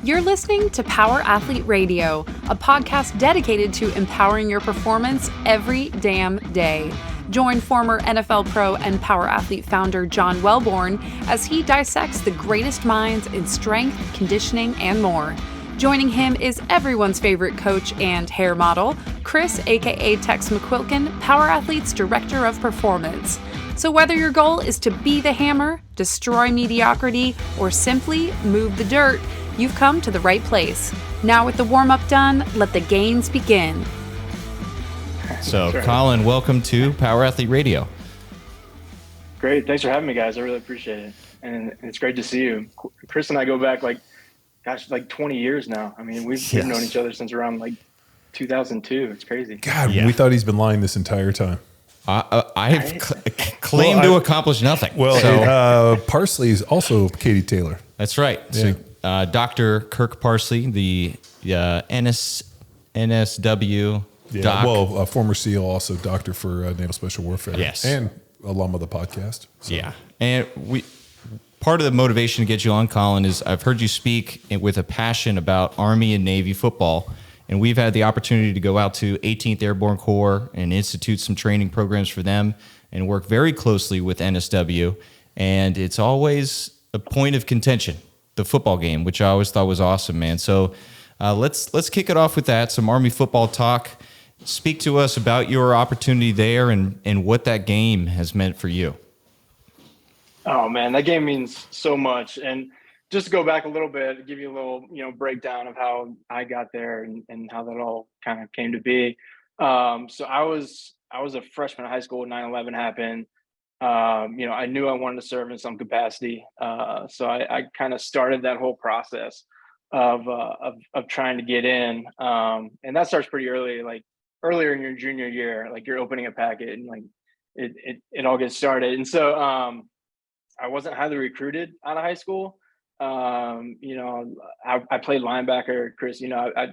You're listening to Power Athlete Radio, a podcast dedicated to empowering your performance every damn day. Join former NFL pro and Power Athlete founder John Welborn as he dissects the greatest minds in strength, conditioning, and more. Joining him is everyone's favorite coach and hair model, Chris, aka Tex McQuilkin, Power Athlete's Director of Performance. So whether your goal is to be the hammer, destroy mediocrity, or simply move the dirt, you've come to the right place. Now with the warm-up done, let the gains begin. So, Collin, welcome to Power Athlete Radio. Great. Thanks for having me, guys. I really appreciate it. And it's great to see you. Chris and I go back like 20 years now. I mean, we've known each other since around 2002. It's crazy. God, we thought he's been lying this entire time. I've claimed to accomplish nothing. Well, Parsley is also Katie Taylor. That's right. Yeah. So, Dr. Kirk Parsley, the NSW doc. Well, a former SEAL, also doctor for Naval Special Warfare. Yes. And alum of the podcast. So. Yeah. And part of the motivation to get you on, Collin, is I've heard you speak with a passion about Army and Navy football. And we've had the opportunity to go out to 18th Airborne Corps and institute some training programs for them and work very closely with NSW. And it's always a point of contention, the football game, which I always thought was awesome, man. So let's kick it off with that, some Army football talk. Speak to us about your opportunity there and what that game has meant for you. Oh, man, that game means so much. And just to go back a little bit, give you a little, breakdown of how I got there and how that all kind of came to be. So I was a freshman in high school when 9/11 happened. I knew I wanted to serve in some capacity. So I kind of started that whole process of trying to get in. And that starts pretty early, like earlier in your junior year, like you're opening a packet and like it all gets started. And so I wasn't highly recruited out of high school. I played linebacker, Chris. I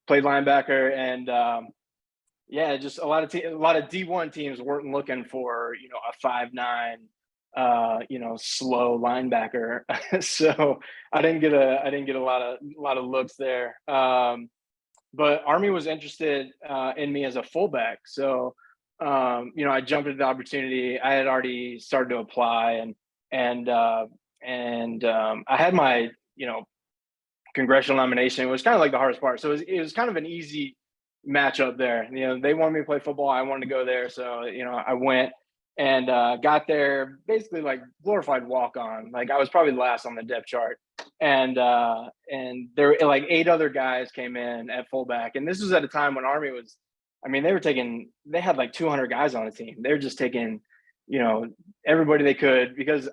played linebacker, and just a lot of D1 teams weren't looking for a 5'9", slow linebacker. So I didn't get a lot of looks there. But Army was interested in me as a fullback. So I jumped at the opportunity. I had already started to apply, and I had my, congressional nomination. It was kind of like the hardest part. So it was kind of an easy matchup there. They wanted me to play football. I wanted to go there. So, I went and got there basically like glorified walk-on. Like I was probably last on the depth chart. And there were like 8 other guys came in at fullback. And this was at a time when Army was, they had like 200 guys on the team. They were just taking, everybody they could, because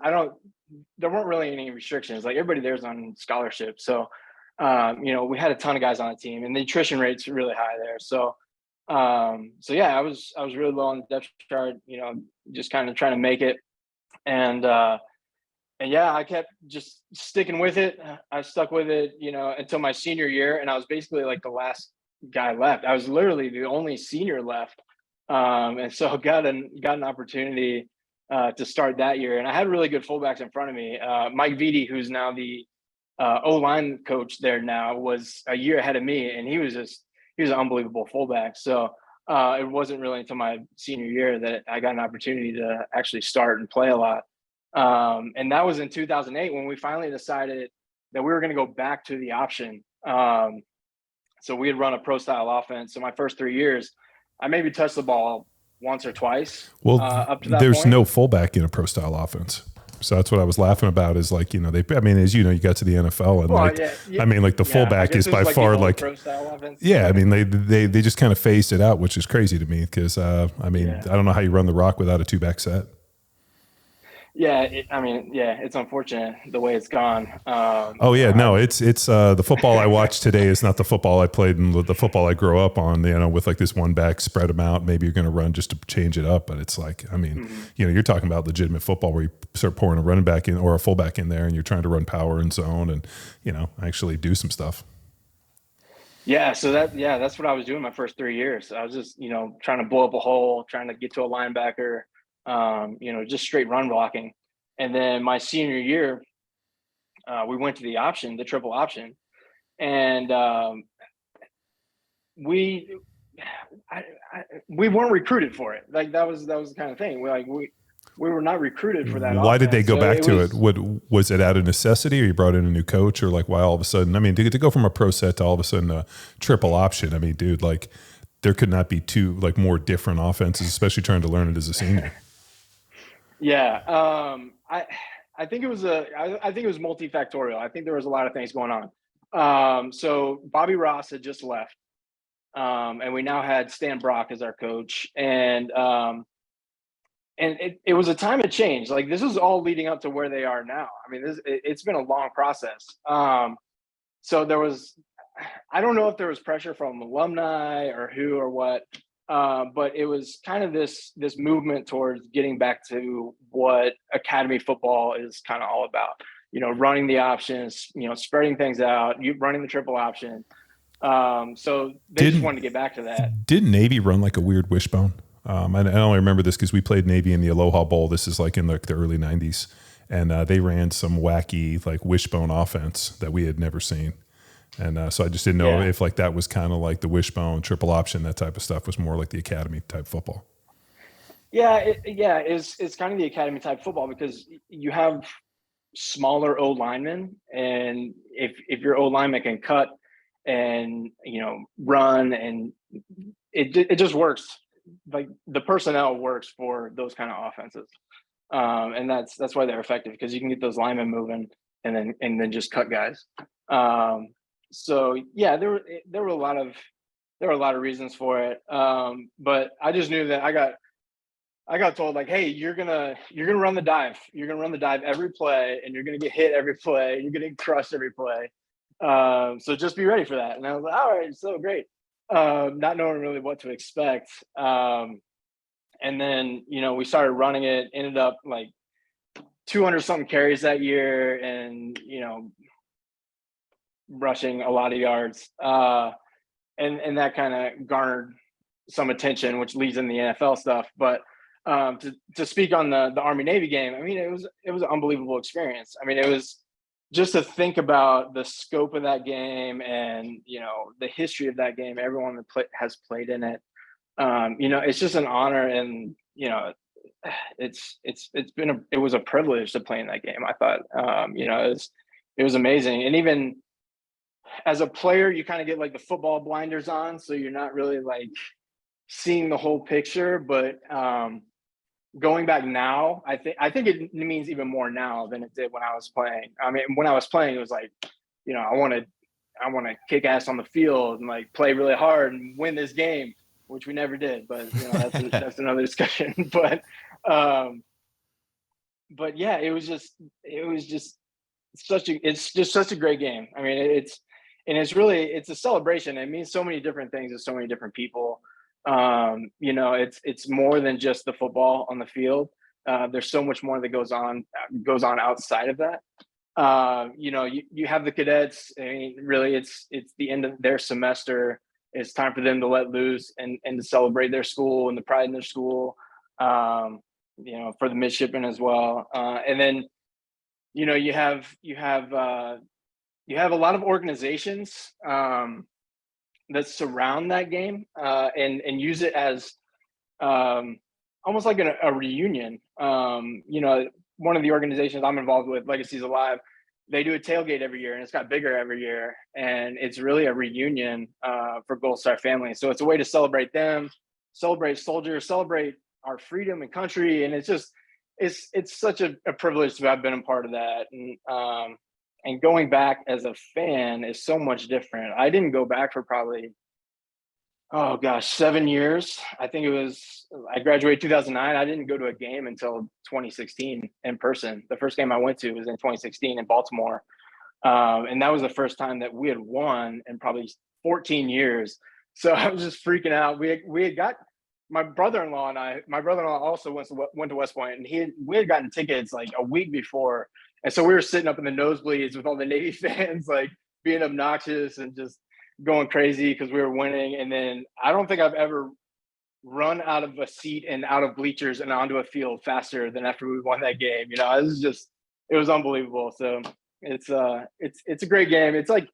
there weren't really any restrictions. Like everybody there's on scholarship. So, we had a ton of guys on the team and the attrition rate's really high there. So, I was really low on the depth chart, just kind of trying to make it. And I kept just sticking with it. I stuck with it, until my senior year. And I was basically like the last guy left. I was literally the only senior left. And so got an opportunity to start that year. And I had really good fullbacks in front of me. Mike Vitti, who's now the O-line coach there now, was a year ahead of me. And he was an unbelievable fullback. So it wasn't really until my senior year that I got an opportunity to actually start and play a lot. And that was in 2008 when we finally decided that we were going to go back to the option. So we had run a pro style offense. So my first 3 years, I maybe touched the ball once or twice. Well, up to that there's point. no fullback in a pro style offense. So that's what I was laughing about is like, as you got to the NFL and the fullback is by far like, pro style offense. Yeah. I mean, they just kind of phased it out, which is crazy to me because, I don't know how you run the rock without a 2-back set. Yeah, it's unfortunate the way it's gone. It's the football I watched today is not the football I played and the football I grew up on, with like this one back, spread them out. Maybe you're going to run just to change it up. But it's like, you're talking about legitimate football where you start pouring a running back in or a fullback in there and you're trying to run power and zone and, actually do some stuff. Yeah. So that's what I was doing my first 3 years. I was just, trying to blow up a hole, trying to get to a linebacker, just straight run blocking. And then my senior year, we went to the triple option. And we weren't recruited for it. Like that was the kind of thing. We were not recruited for that. Why did they offense. go So back to it? Was it out of necessity, or you brought in a new coach, or like why all of a sudden? I mean, to go from a pro set to all of a sudden a triple option. I mean, dude, like there could not be two like more different offenses, especially trying to learn it as a senior. Yeah, I think it was I think it was multifactorial. I think there was a lot of things going on. So Bobby Ross had just left, and we now had Stan Brock as our coach, and it was a time of change. Like this was all leading up to where they are now. I mean, it's been a long process. So there was, I don't know if there was pressure from alumni or who or what, but it was kind of this movement towards getting back to what academy football is kind of all about. You know, running the options, you know, spreading things out, running the triple option. So they just wanted to get back to that. Didn't Navy run like a weird wishbone? I only remember this because we played Navy in the Aloha Bowl. This is like in the early 90s. And they ran some wacky like wishbone offense that we had never seen. And so I just didn't know if like that was kind of like the wishbone, triple option, that type of stuff was more like the academy type football. Yeah, it's kind of the academy type football because you have smaller O linemen, and if your O lineman can cut and you know run, and it just works. Like the personnel works for those kind of offenses, and that's why they're effective because you can get those linemen moving and then just cut guys. So yeah, there were a lot of reasons for it, but I just knew that I got told like, hey, you're gonna run the dive. You're gonna run the dive every play, and you're gonna get hit every play. You're gonna get crushed every play. So just be ready for that. And I was like, all right, so great. Not knowing really what to expect. And then, you know, we started running it, ended up like 200 something carries that year and, you know, rushing a lot of yards. And that kind of garnered some attention, which leads in the NFL stuff. But to speak on the Army Navy game, I mean, it was an unbelievable experience. I mean, it was just to think about the scope of that game and, you know, the history of that game, everyone that has played in it. You know, it's just an honor, and, you know, it was a privilege to play in that game. I thought, you know, it was amazing. And even as a player, you kind of get like the football blinders on, so you're not really like seeing the whole picture. But going back now, I think it means even more now than it did when I was playing. I mean, when I was playing, it was like, you know, I want to kick ass on the field and like play really hard and win this game, which we never did. But you know, that's another discussion. But yeah, it's just such a great game. I mean, it's a celebration. It means so many different things to so many different people. You know, it's more than just the football on the field. There's so much more that goes on outside of that. You know, you have the cadets. I mean, really, it's the end of their semester. It's time for them to let loose and to celebrate their school and the pride in their school. You know, for the midshipmen as well. And then, you know, you have a lot of organizations that surround that game and use it as almost like a reunion. You know, one of the organizations I'm involved with, Legacies Alive, they do a tailgate every year, and it's got bigger every year, and it's really a reunion for Gold Star families. So it's a way to celebrate them, celebrate soldiers, celebrate our freedom and country, and it's such a privilege to have been a part of that. And going back as a fan is so much different. I didn't go back for probably, 7 years. I think I graduated 2009. I didn't go to a game until 2016 in person. The first game I went to was in 2016 in Baltimore. And that was the first time that we had won in probably 14 years. So I was just freaking out. We had got my brother-in-law also went to West Point, and we had gotten tickets like a week before. And so we were sitting up in the nosebleeds with all the Navy fans, like being obnoxious and just going crazy because we were winning. And then I don't think I've ever run out of a seat and out of bleachers and onto a field faster than after we won that game. You know, it was unbelievable. So it's a great game. It's like,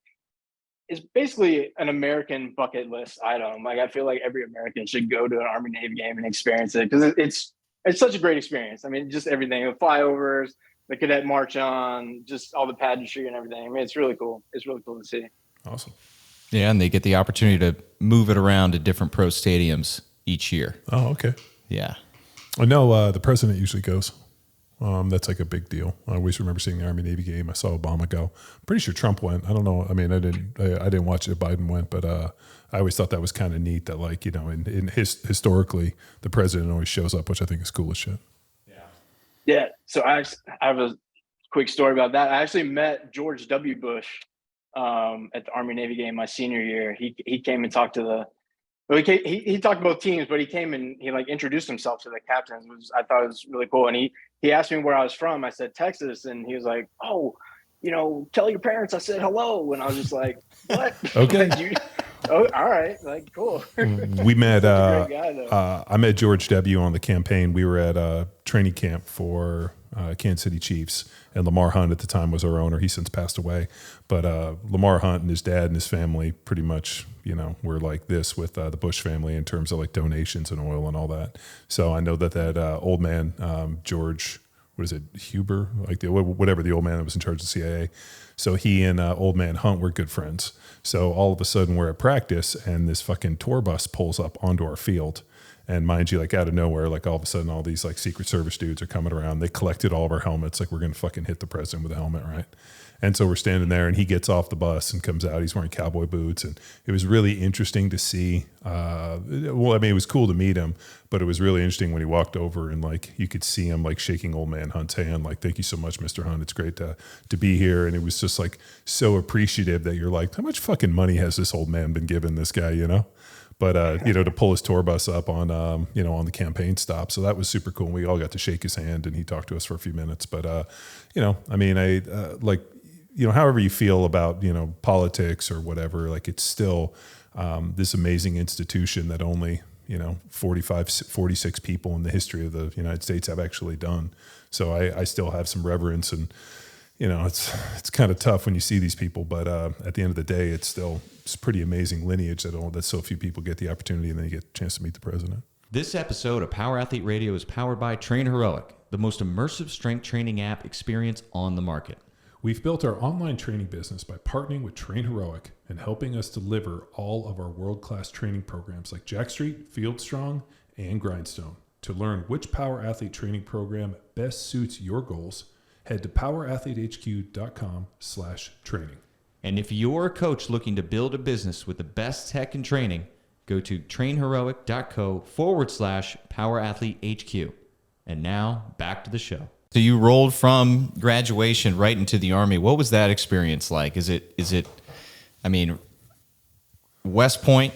it's basically an American bucket list item. Like I feel like every American should go to an Army Navy game and experience it because it's such a great experience. I mean, just everything, the flyovers, the cadet march on, just all the pageantry and everything. I mean, it's really cool. It's really cool to see. Awesome. Yeah, and they get the opportunity to move it around to different pro stadiums each year. Oh, okay. Yeah. I know the president usually goes. That's like a big deal. I always remember seeing the Army Navy game. I saw Obama go. I'm pretty sure Trump went. I don't know. I mean, I didn't watch it. Biden went, but I always thought that was kind of neat that, like, you know, historically the president always shows up, which I think is cool as shit. Yeah. So I have a quick story about that. I actually met George W. Bush at the Army Navy game my senior year. He came and talked to he talked to both teams, but he came and he like introduced himself to the captains, which I thought was really cool. And he asked me where I was from. I said Texas, and he was like, "Oh, you know, tell your parents I said hello." And I was just like, "What?" Okay. Oh, all right, like cool. We met. I met George W. on the campaign. We were at training camp for Kansas City Chiefs, and Lamar Hunt at the time was our owner. He's since passed away, but Lamar Hunt and his dad and his family pretty much, you know, were like this with the Bush family in terms of like donations and oil and all that. So I know that old man George, what is it, Huber, like whatever the old man that was in charge of the CIA. So he and old man Hunt were good friends. So all of a sudden we're at practice and this fucking tour bus pulls up onto our field. And mind you, like out of nowhere, like all of a sudden all these like Secret Service dudes are coming around. They collected all of our helmets. Like we're going to fucking hit the president with a helmet, right? And so we're standing there and he gets off the bus and comes out. He's wearing cowboy boots. And it was really interesting to see. Well, I mean, it was cool to meet him, but it was really interesting when he walked over and like you could see him like shaking old man Hunt's hand. Like, "Thank you so much, Mr. Hunt. It's great to be here." And it was just like so appreciative that you're like, how much fucking money has this old man been giving this guy, you know? But, you know, to pull his tour bus up on, you know, on the campaign stop. So that was super cool. We all got to shake his hand and he talked to us for a few minutes. But, you know, I mean, like, you know, however you feel about, you know, politics or whatever, like it's still this amazing institution that only, you know, 46 people in the history of the United States have actually done. So I still have some reverence and, you know, it's kind of tough when you see these people, but at the end of the day, it's pretty amazing lineage that so few people get the opportunity and then you get a chance to meet the president. This episode of Power Athlete Radio is powered by Train Heroic, the most immersive strength training app experience on the market. We've built our online training business by partnering with Train Heroic and helping us deliver all of our world-class training programs like Jack Street, Field Strong, and Grindstone. To learn which Power Athlete training program best suits your goals, head to powerathletehq.com/training. And if you're a coach looking to build a business with the best tech and training, go to trainheroic.co/powerathletehq. And now back to the show. So you rolled from graduation right into the Army. What was that experience like? Is it, I mean, West Point,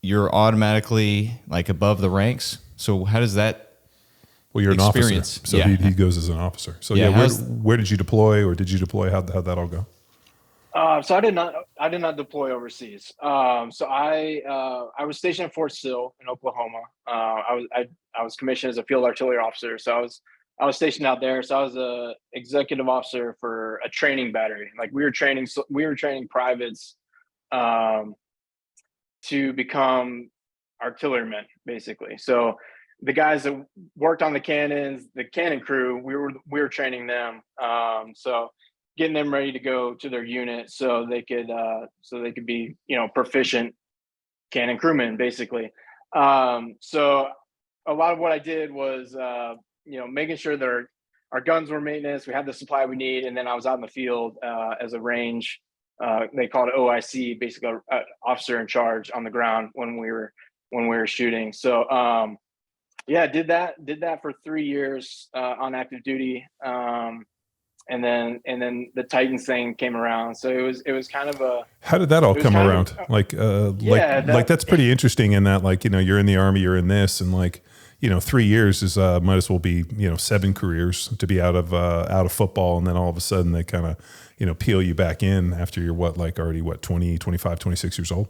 you're automatically like above the ranks. So how does that Well, you're experience? An officer, so yeah. he goes as an officer. So where did you deploy, or did you deploy? How'd that all go? So I did not deploy overseas. So I was stationed at Fort Sill in Oklahoma. I was commissioned as a field artillery officer. So I was stationed out there. So I was a executive officer for a training battery. Like we were training privates to become artillerymen, basically. So the guys that worked on the cannons, the cannon crew, we were training them. So getting them ready to go to their unit so they could be, you know, proficient cannon crewmen, basically. So a lot of what I did was, you know, making sure that our guns were maintenance, we had the supply we need, and then I was out in the field as a range. They called it OIC, basically officer in charge on the ground when we were shooting. So yeah, did that for 3 years on active duty. And then the Titans thing came around. So it was kind of a. How did that all come around? Like that's pretty interesting in that, like, you know, you're in the Army, you're in this, and like, you know, 3 years is might as well be, you know, 7 careers to be out of football, and then all of a sudden they kind of, you know, peel you back in after you're already 20, 25, 26 years old.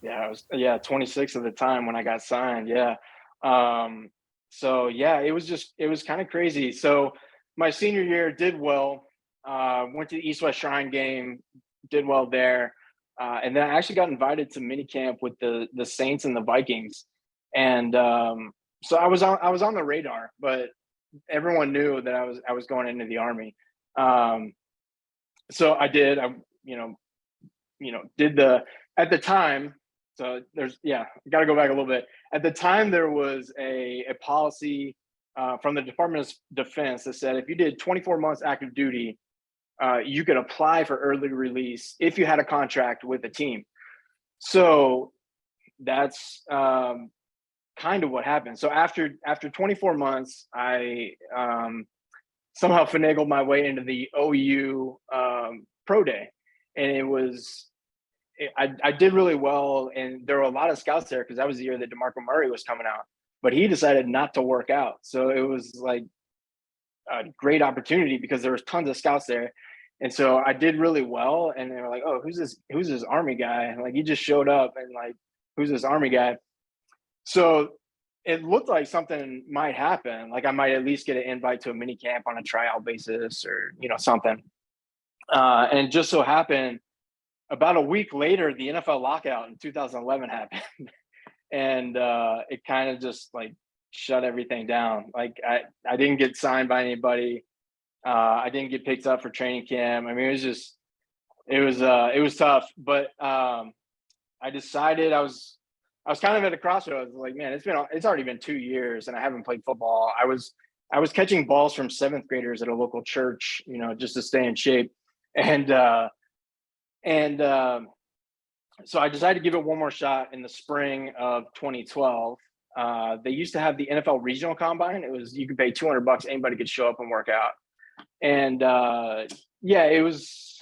Yeah, I was 26 at the time when I got signed. Yeah. So yeah, it was kind of crazy. So my senior year did well, went to the East-West Shrine game, did well there. And then I actually got invited to minicamp with the Saints and the Vikings. And so I was on the radar, but everyone knew that I was going into the Army. So I did. I did at the time. So got to go back a little bit. At the time, there was a policy from the Department of Defense that said if you did 24 months active duty, you could apply for early release if you had a contract with the team. So that's kind of what happened. So after 24 months, I somehow finagled my way into the OU pro day, and I did really well. And there were a lot of scouts there because that was the year that DeMarco Murray was coming out, but he decided not to work out. So it was like a great opportunity because there was tons of scouts there. And so I did really well. And they were like, oh, who's this Army guy? And like, he just showed up, and like, who's this Army guy? So it looked like something might happen. Like I might at least get an invite to a mini camp on a tryout basis or, something. And it just so happened about a week later, the NFL lockout in 2011 happened. And it kind of just like shut everything down. Like I didn't get signed by anybody. I didn't get picked up for training camp. I mean, it was tough, but I decided I was kind of at a crossroads. Like, man, it's already been 2 years and I haven't played football. I was catching balls from 7th graders at a local church, just to stay in shape. And so I decided to give it one more shot in the spring of 2012. They used to have the NFL regional combine. You could pay $200, anybody could show up and work out. And it was,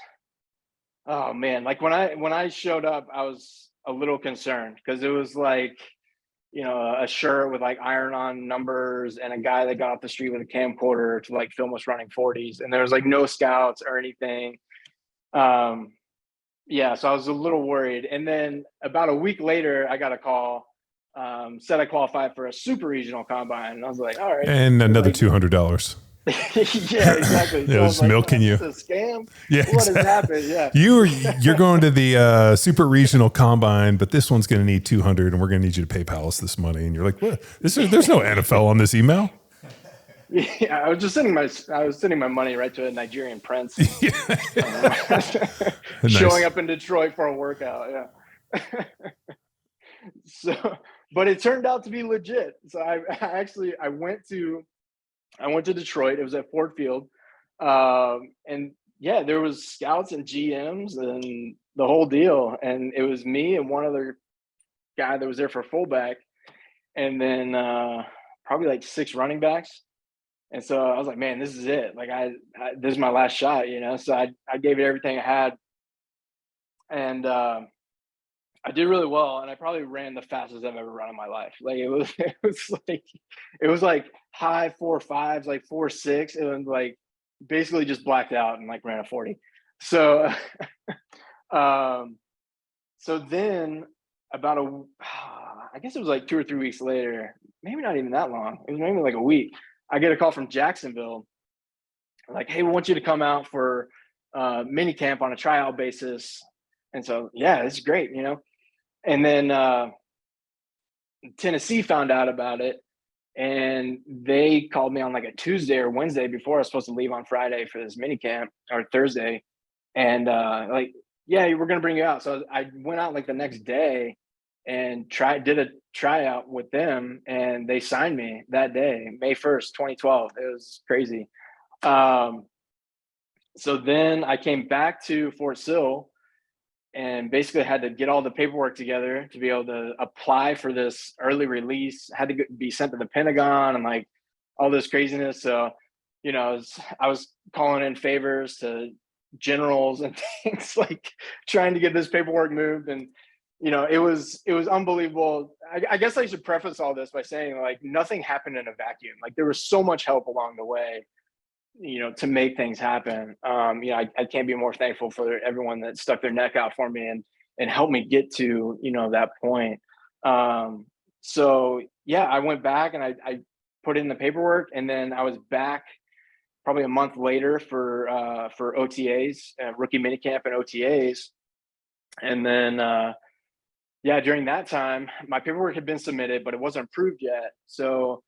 oh man, like when I showed up, I was a little concerned because it was like, a shirt with like iron-on numbers and a guy that got off the street with a camcorder to like film us running 40s, and there was like no scouts or anything. So I was a little worried. And then about a week later, I got a call, said I qualified for a super regional combine, and I was like, all right, and another $200. Yeah, exactly. Yeah, just like, milking you. This is a scam. Yeah, what has happened? Yeah, you're going to the super regional combine, but this one's going to need 200, and we're going to need you to PayPal us this money. And you're like, what? There's no NFL on this email. Yeah, I was sending my money right to a Nigerian prince. Showing up in Detroit for a workout. Yeah. So, but it turned out to be legit. So I went to Detroit. It was at Ford Field. And yeah, there was scouts and GMs and the whole deal. And it was me and one other guy that was there for fullback. And then probably like 6 running backs. And so I was like, man, this is it. Like this is my last shot, So I gave it everything I had. And I did really well, and I probably ran the fastest I've ever run in my life. Like it was like high 4.5s, like 4.6, and like basically just blacked out and like ran a 40. So, so then about I guess it was like 2 or 3 weeks later, maybe not even that long. It was maybe like a week. I get a call from Jacksonville, like, hey, we want you to come out for mini camp on a tryout basis. And so, yeah, it's great, And then Tennessee found out about it, and they called me on like a Tuesday or Wednesday before I was supposed to leave on Friday for this mini camp, or Thursday. And like, yeah, we're going to bring you out. So I went out like the next day and did a tryout with them, and they signed me that day, May 1st, 2012. It was crazy. So then I came back to Fort Sill and basically had to get all the paperwork together to be able to apply for this early release. Had to be sent to the Pentagon and like all this craziness. So, I was calling in favors to generals and things, like trying to get this paperwork moved. And, it was unbelievable. I guess I should preface all this by saying like nothing happened in a vacuum. Like there was so much help along the way, to make things happen. I can't be more thankful for everyone that stuck their neck out for me and helped me get to, that point. So yeah, I went back and I put in the paperwork, and then I was back probably a month later for OTAs, rookie minicamp and OTAs. And then, during that time, my paperwork had been submitted, but it wasn't approved yet. So,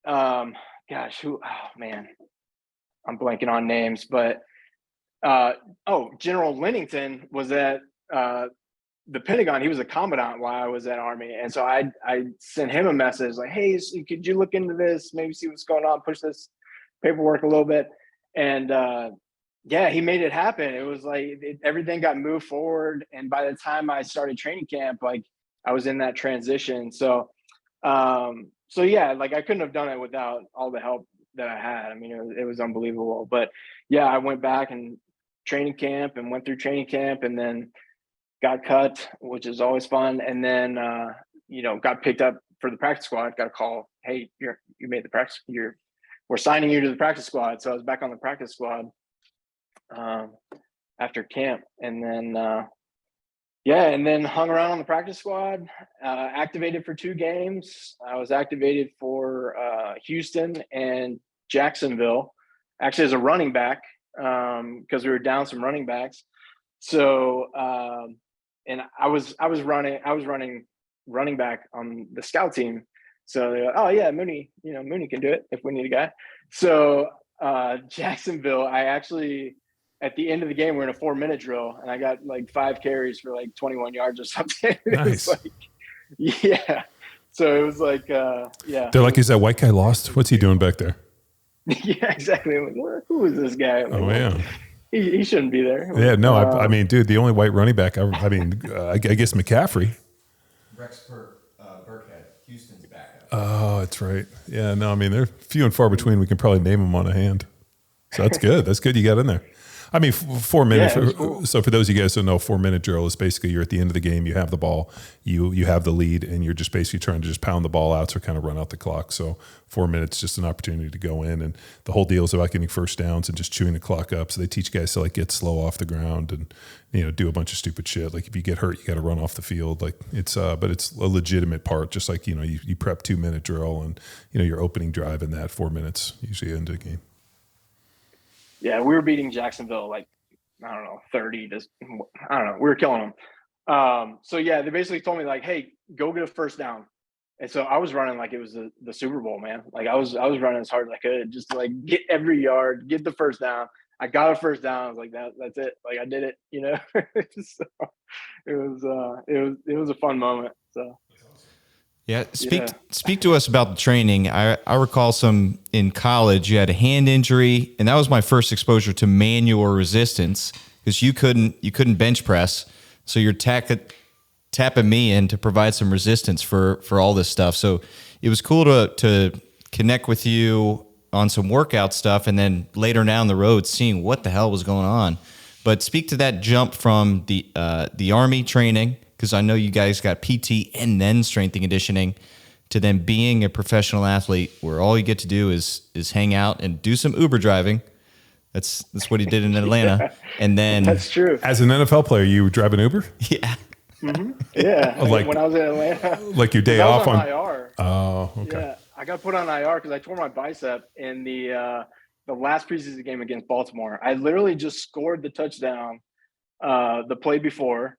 oh man, I'm blanking on names, but General Lennington was at the Pentagon. He was a commandant while I was at Army, and so I sent him a message like, "Hey, could you look into this? Maybe see what's going on. Push this paperwork a little bit." And he made it happen. It was like everything got moved forward, and by the time I started training camp, like I was in that transition. So, like I couldn't have done it without all the help that I had. I mean, it was unbelievable. But yeah, I went back and training camp and went through training camp, and then got cut, which is always fun. And then, got picked up for the practice squad, got a call. Hey, you made the practice. We're signing you to the practice squad. So I was back on the practice squad after camp. And then, and then hung around on the practice squad, activated for 2 games. I was activated for Houston and Jacksonville, actually as a running back, because we were down some running backs. So, and I was running running back on the scout team. So they're like, "Oh yeah, Mooney can do it if we need a guy." So Jacksonville, I actually, at the end of the game, we're in a 4-minute drill, and I got like 5 carries for like 21 yards or something. Nice. Yeah. So it was like, They're like, "Is that white guy lost? What's he doing back there?" Yeah, exactly. I'm like, who is this guy? Oh yeah. He shouldn't be there. Yeah, no, I mean, dude, the only white running back, I guess McCaffrey. Rex Burkhead, Houston's backup. Oh, that's right. Yeah, no, I mean, they're few and far between. We can probably name them on a hand. So that's good. That's good you got in there. I mean, 4 minutes. Yeah, cool. So for those of you guys who know, 4-minute drill is basically you're at the end of the game, you have the ball, you have the lead, and you're just basically trying to just pound the ball out or kind of run out the clock. So 4 minutes, just an opportunity to go in, and the whole deal is about getting first downs and just chewing the clock up. So they teach guys to like get slow off the ground and do a bunch of stupid shit. Like if you get hurt, you got to run off the field. Like it's but it's a legitimate part. Just like you prep 2-minute drill and your opening drive in that 4 minutes usually end the game. Yeah, we were beating Jacksonville like, I don't know, 30 to, I don't know. We were killing them. So yeah, they basically told me like, "Hey, go get a first down." And so I was running like it was the Super Bowl, man. Like I was running as hard as I could, just to like get every yard, get the first down. I got a first down. I was like, that's it. Like I did it, So it was a fun moment. So. Yeah, speak to us about the training. I recall some in college. You had a hand injury, and that was my first exposure to manual resistance because you couldn't bench press, so you're tapping me in to provide some resistance for all this stuff. So it was cool to connect with you on some workout stuff, and then later down the road, seeing what the hell was going on. But speak to that jump from the Army training, because I know you guys got PT and then strength and conditioning, to then being a professional athlete where all you get to do is hang out and do some Uber driving. That's what he did in Atlanta. Yeah, and then that's true. As an NFL player, you were driving Uber? Yeah. Mm-hmm. Yeah. Like, when I was in Atlanta. Like your day off on IR. Oh, okay. Yeah. I got put on IR because I tore my bicep in the last preseason game against Baltimore. I literally just scored the touchdown the play before.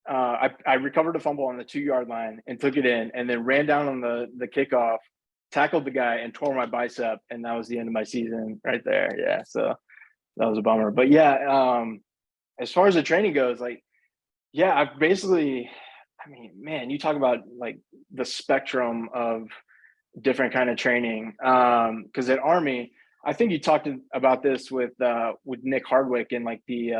I recovered a fumble on the 2-yard line and took it in, and then ran down on the kickoff, tackled the guy, and tore my bicep, and that was the end of my season right there. Yeah, so that was a bummer. But yeah, as far as the training goes, like, yeah, I've basically, I mean, man, you talk about like the spectrum of different kind of training. Because at Army, I think you talked about this with Nick Hardwick in like the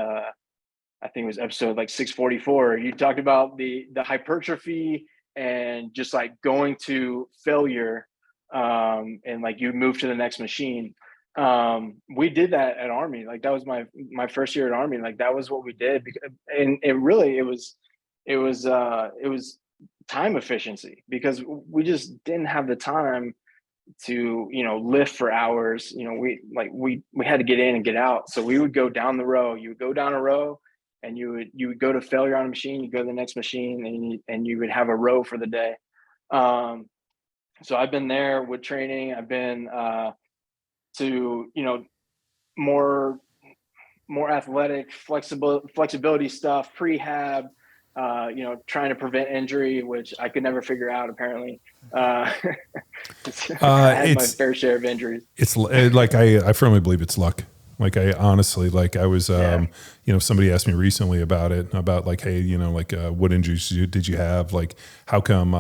I think it was episode like 644. You talked about the hypertrophy and just like going to failure, and like you move to the next machine. We did that at Army. Like that was my first year at Army. Like that was what we did. And it was time efficiency, because we just didn't have the time to lift for hours. We had to get in and get out. So we would go down the row. You would go down a row, and you would go to failure on a machine, you go to the next machine, and you would have a row for the day. So I've been there with training. I've been to more more athletic, flexibility stuff, prehab, trying to prevent injury, which I could never figure out apparently. I had my fair share of injuries. It's like, I firmly believe it's luck. Like I honestly, like I was, somebody asked me recently about it, about like, hey, what injuries did you have? Like, how come,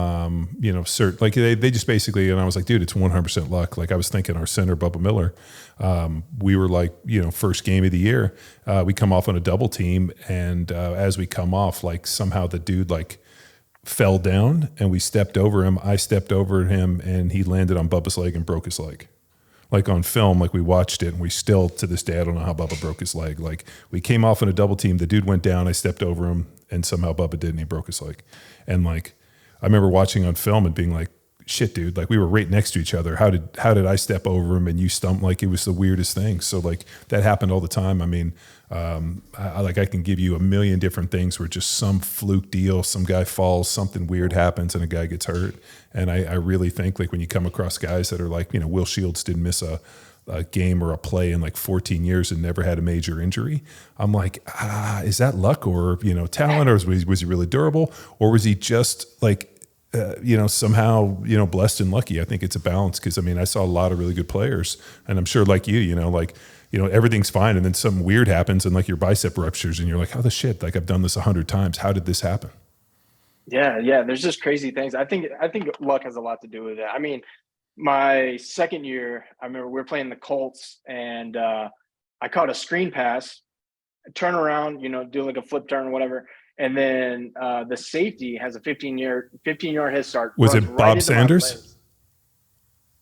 like they just basically, and I was like, dude, it's 100% luck. Like I was thinking our center, Bubba Miller, we were like, first game of the year, we come off on a double team. And as we come off, like somehow the dude like fell down and we stepped over him. I stepped over him and he landed on Bubba's leg and broke his leg. Like on film, like we watched it and we still, to this day, I don't know how Bubba broke his leg. Like we came off on a double team, the dude went down, I stepped over him and somehow Bubba did and he broke his leg. And like, I remember watching on film and being like, shit, dude, like we were right next to each other. How did I step over him and you stumped? Like it was the weirdest thing. So like that happened all the time. I mean, I can give you a million different things where just some fluke deal, some guy falls, something weird happens and a guy gets hurt. And I really think like when you come across guys that are like, Will Shields didn't miss a game or a play in like 14 years and never had a major injury. I'm like, is that luck or, talent, or was he really durable, or was he just like, somehow, blessed and lucky? I think it's a balance. Cause I mean, I saw a lot of really good players and I'm sure like everything's fine. And then something weird happens and like your bicep ruptures and you're like, how the shit, like I've done this 100 times. How did this happen? Yeah. There's just crazy things. I think luck has a lot to do with it. I mean, my second year, I remember we were playing the Colts and I caught a screen pass, turn around, do like a flip turn or whatever. And then the safety has a 15-yard head start. Was it Bob Sanders?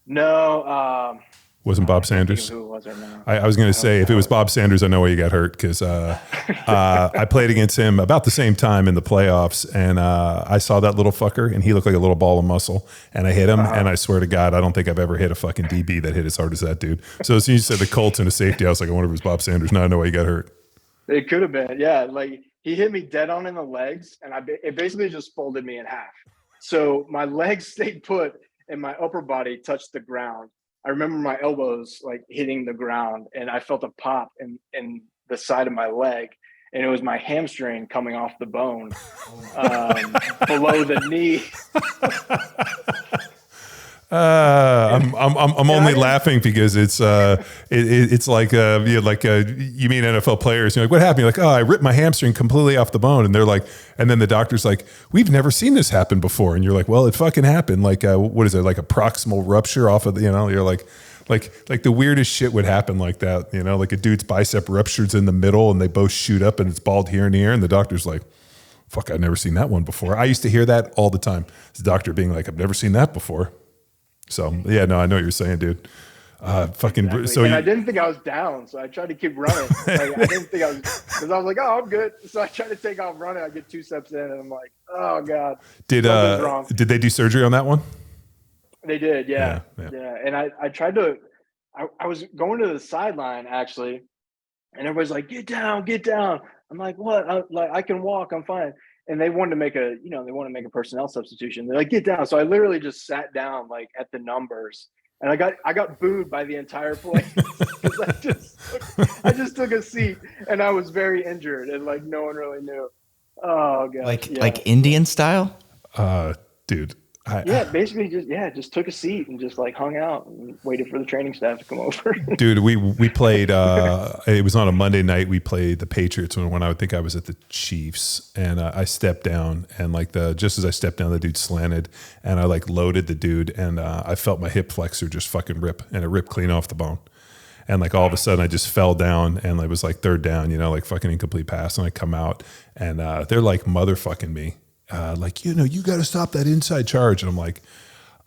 No. Wasn't Bob Sanders? Who it was or no. I was going to say, if it was Bob Sanders, I know why you got hurt, because I played against him about the same time in the playoffs, and I saw that little fucker, and he looked like a little ball of muscle, and I hit him, and I swear to God, I don't think I've ever hit a fucking DB that hit as hard as that dude. So as soon as you said the Colts and a safety, I was like, I wonder if it was Bob Sanders. Now I know why you got hurt. It could have been, yeah. Like he hit me dead on in the legs, and it basically just folded me in half. So my legs stayed put, and my upper body touched the ground. I remember my elbows like hitting the ground, and I felt a pop in the side of my leg, and it was my hamstring coming off the bone below the knee. I'm only laughing because it's like you mean NFL players. You're like, what happened? You're like, oh, I ripped my hamstring completely off the bone, and they're like, and then the doctor's like, we've never seen this happen before, and you're like, well, it fucking happened. Like, what is it? Like a proximal rupture off of the, you're like the weirdest shit would happen like that. Like a dude's bicep ruptures in the middle, and they both shoot up, and it's balled here and here, and the doctor's like, fuck, I've never seen that one before. I used to hear that all the time. The doctor being like, I've never seen that before. So yeah, no, I know what you're saying, dude. Fucking. Exactly. So and I didn't think I was down, so I tried to keep running. Like, I didn't think I was, because I was like, oh, I'm good. So I tried to take off running. I get 2 steps in, and I'm like, oh god. Did they do surgery on that one? They did, yeah. And I tried to. I was going to the sideline actually, and everybody's like, get down. I'm like, what? I can walk. I'm fine. And they wanted to make a personnel substitution. They're like, get down. So I literally just sat down like at the numbers, and I got booed by the entire place because I just took a seat, and I was very injured, and like no one really knew. Oh god. Like Indian style? Dude. Basically just took a seat and just like hung out and waited for the training staff to come over. Dude, we played, it was on a Monday night. We played the Patriots when I would think I was at the Chiefs, and I stepped down, and like just as I stepped down, the dude slanted, and I like loaded the dude, and I felt my hip flexor just fucking rip, and it ripped clean off the bone. And like all of a sudden I just fell down, and it was like third down, like fucking incomplete pass. And I come out, and they're like motherfucking me. You got to stop that inside charge. And I'm like,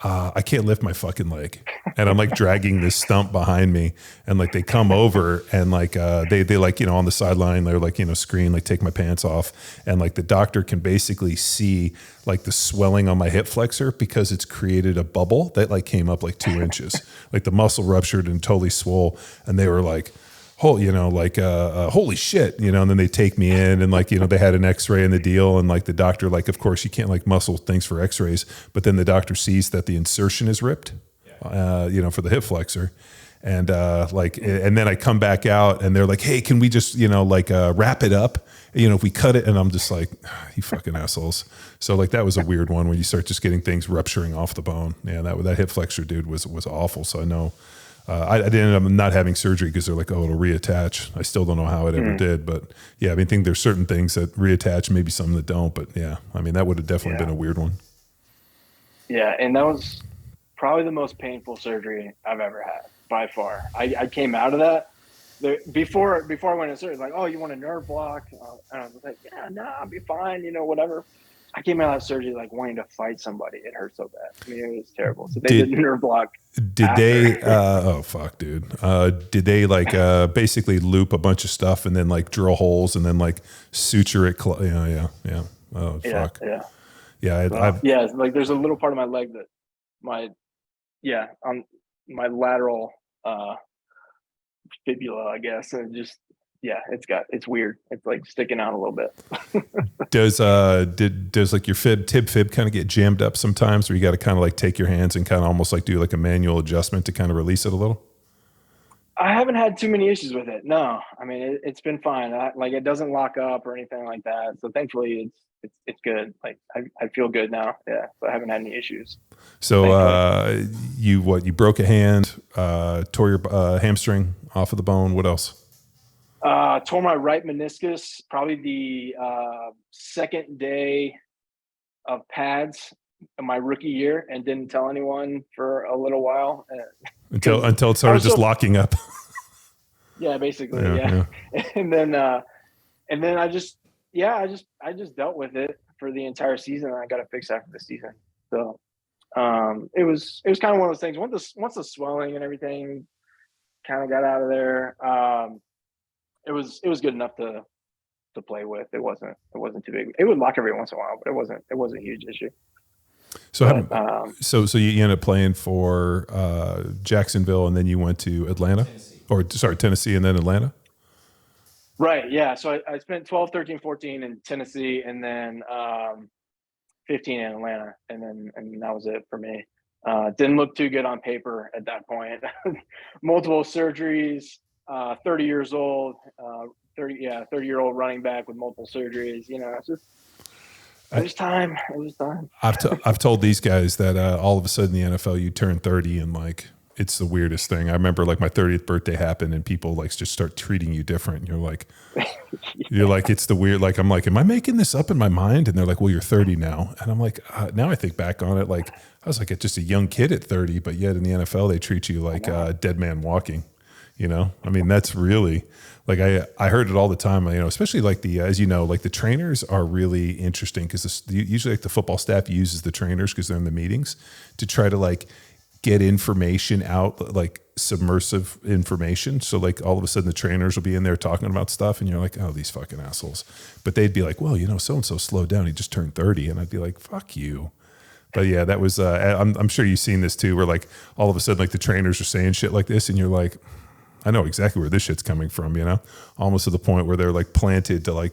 I can't lift my fucking leg. And I'm like dragging this stump behind me, and like they come over, and like they like, on the sideline, they're like, screen, like take my pants off. And like the doctor can basically see like the swelling on my hip flexor because it's created a bubble that like came up like 2 inches. Like the muscle ruptured and totally swole. And they were like, holy shit, and then they take me in, and like, they had an x-ray in the deal, and like the doctor, like, of course you can't like muscle things for x-rays, but then the doctor sees that the insertion is ripped, for the hip flexor. And and then I come back out and they're like, hey, can we just, wrap it up? If we cut it, and I'm just like, you fucking assholes. So like, that was a weird one when you start just getting things rupturing off the bone. Yeah. That hip flexor dude was awful. So I know, I did end up not having surgery because they're like, oh, it'll reattach. I still don't know how it ever did, but yeah, I think there's certain things that reattach, maybe some that don't, but yeah, that would have definitely been a weird one. Yeah. And that was probably the most painful surgery I've ever had by far. I came out of that before I went in surgery, like, oh, you want a nerve block? And I was like, yeah, no, I'll be fine, whatever. I came out of that surgery like wanting to fight somebody. It hurt so bad. It was terrible. So they did nerve block. Did they? Oh fuck, dude. Did they basically loop a bunch of stuff and then like drill holes and then like suture it? Yeah. Oh fuck. Yeah. Yeah. Like there's a little part of my leg that on my lateral fibula, I guess, and just it's weird. It's like sticking out a little bit. Does like your tib fib kind of get jammed up sometimes, where you got to kind of like take your hands and kind of almost like do like a manual adjustment to kind of release it a little? I haven't had too many issues with it. No, it's been fine. It doesn't lock up or anything like that. So thankfully it's good. Like I feel good now. Yeah. So I haven't had any issues. So you broke a hand, tore your hamstring off of the bone. What else? Tore my right meniscus probably the second day of pads in my rookie year, and didn't tell anyone for a little while until it started just locking up. Yeah, basically. Yeah. And then I just dealt with it for the entire season, and I got it fixed after the season. So it was kind of one of those things. Once the swelling and everything kind of got out of there, it was good enough to play with. It wasn't too big. It would lock every once in a while, but it wasn't a huge issue. So so you ended up playing for Jacksonville, and then you went to Atlanta, Tennessee, and then Atlanta. Right. Yeah. So I spent 12, 13, 14 in Tennessee, and then 15 in Atlanta, and that was it for me. Didn't look too good on paper at that point. Multiple surgeries. 30 years old, 30-year-old running back with multiple surgeries. It's just it was time. It was time. I've told these guys that all of a sudden in the NFL you turn 30 and like it's the weirdest thing. I remember like my 30th birthday happened and people like just start treating you different. And you're like it's the weird. Like I'm like, am I making this up in my mind? And they're like, well, you're 30 now. And I'm like, now I think back on it, like I was like just a young kid at 30, but yet in the NFL they treat you like a dead man walking. That's really like I heard it all the time, especially like as like the trainers are really interesting because usually like the football staff uses the trainers because they're in the meetings to try to like get information out, like submersive information. So like all of a sudden the trainers will be in there talking about stuff and you're like, oh, these fucking assholes. But they'd be like, well, so-and-so slowed down. He just turned 30. And I'd be like, fuck you. But yeah, that was, I'm sure you've seen this too, where like all of a sudden like the trainers are saying shit like this and you're like, I know exactly where this shit's coming from, almost to the point where they're like planted to like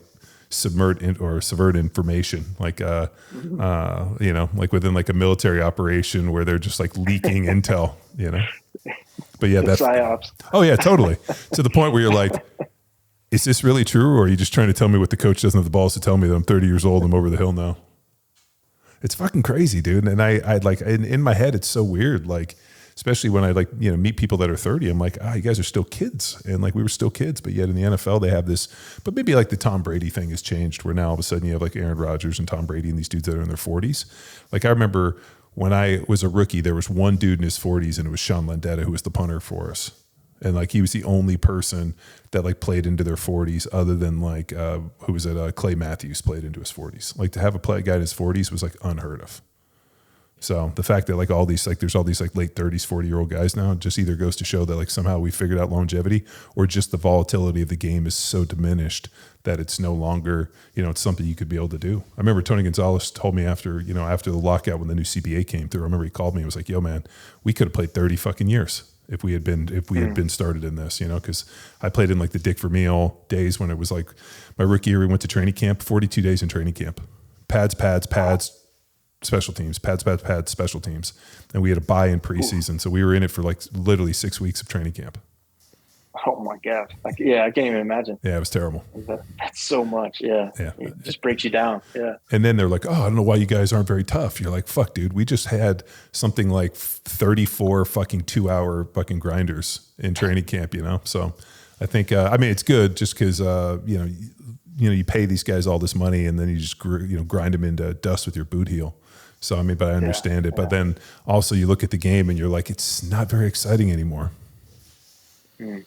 subvert information, like, like within like a military operation where they're just like leaking intel, but yeah, that's psyops. Oh yeah, totally. To the point where you're like, is this really true? Or are you just trying to tell me what the coach doesn't have the balls to tell me that I'm 30 years old and I'm over the hill now? It's fucking crazy, dude. And I like in my head, it's so weird. Like, especially when I like, meet people that are 30, I'm like, you guys are still kids. And like, we were still kids, but yet in the NFL, they have this, but maybe like the Tom Brady thing has changed where now all of a sudden you have like Aaron Rodgers and Tom Brady and these dudes that are in their 40s. Like I remember when I was a rookie, there was one dude in his 40s and it was Sean Landeta, who was the punter for us. And like, he was the only person that like played into their 40s other than like, who was it? Clay Matthews played into his 40s. Like to have a guy in his 40s was like unheard of. So the fact that like all these, like there's all these like late 30s, 40-year-old guys now just either goes to show that like somehow we figured out longevity or just the volatility of the game is so diminished that it's no longer, it's something you could be able to do. I remember Tony Gonzalez told me after the lockout when the new CBA came through, I remember he called me and was like, yo man, we could have played 30 fucking years if we had been started in this, because I played in like the Dick Vermeil days when it was like my rookie year, we went to training camp, 42 days in training camp, pads, special teams, pads, special teams. And we had a bye in preseason. So we were in it for like literally 6 weeks of training camp. Oh my gosh. I can't even imagine. Yeah, it was terrible. That's so much. Yeah. It just breaks you down. Yeah. And then they're like, oh, I don't know why you guys aren't very tough. You're like, fuck, dude, we just had something like 34 fucking 2-hour fucking grinders in training camp, So I think, it's good just because, you pay these guys all this money and then you just, grind them into dust with your boot heel. So, but I understand it. But then also you look at the game and you're like, it's not very exciting anymore. Yeah.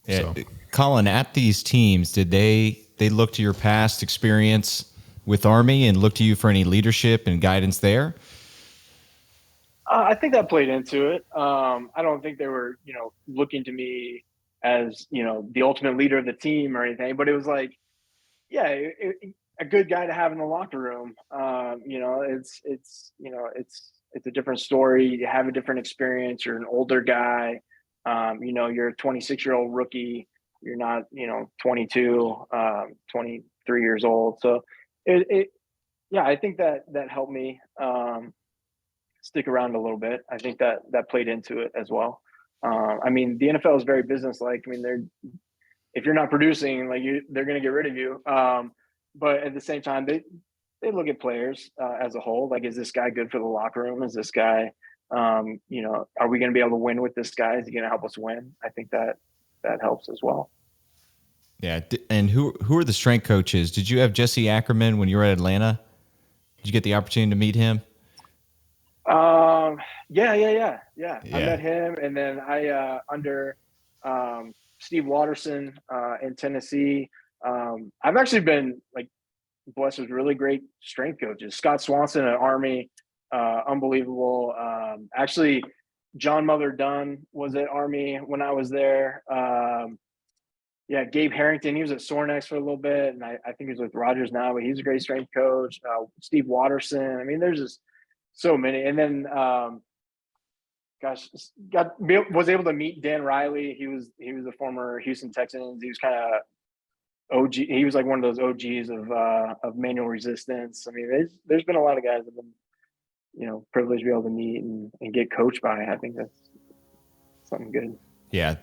So. Collin, at these teams, did they look to your past experience with Army and look to you for any leadership and guidance there? I think that played into it. I don't think they were, looking to me as, the ultimate leader of the team or anything, but it was like, a good guy to have in the locker room. It's a different story. You have a different experience. You're an older guy. You're a 26-year-old rookie. You're not, 22, 23 years old. So I think that helped me stick around a little bit. I think that played into it as well. The NFL is very businesslike. If you're not producing, they're going to get rid of you. But at the same time, they look at players as a whole. Like, is this guy good for the locker room? Is this guy, are we going to be able to win with this guy? Is he going to help us win? I think that helps as well. Yeah. And who are the strength coaches? Did you have Jesse Ackerman when you were at Atlanta? Did you get the opportunity to meet him? Yeah. I met him, and then I under Steve Watterson in Tennessee. I've actually been blessed with really great strength coaches. Scott Swanson at Army, unbelievable. Actually, John Mother Dunn was at Army when I was there. Gabe Harrington, he was at Sornex for a little bit, and I think he's with Rogers now, but he's a great strength coach. Steve Watterson. There's just so many. And then, was able to meet Dan Riley. He was a former Houston Texans. He was kind of OG. He was like one of those OGs of manual resistance. There's been a lot of guys that have been, privileged to be able to meet and get coached by. I think that's something good. Yeah,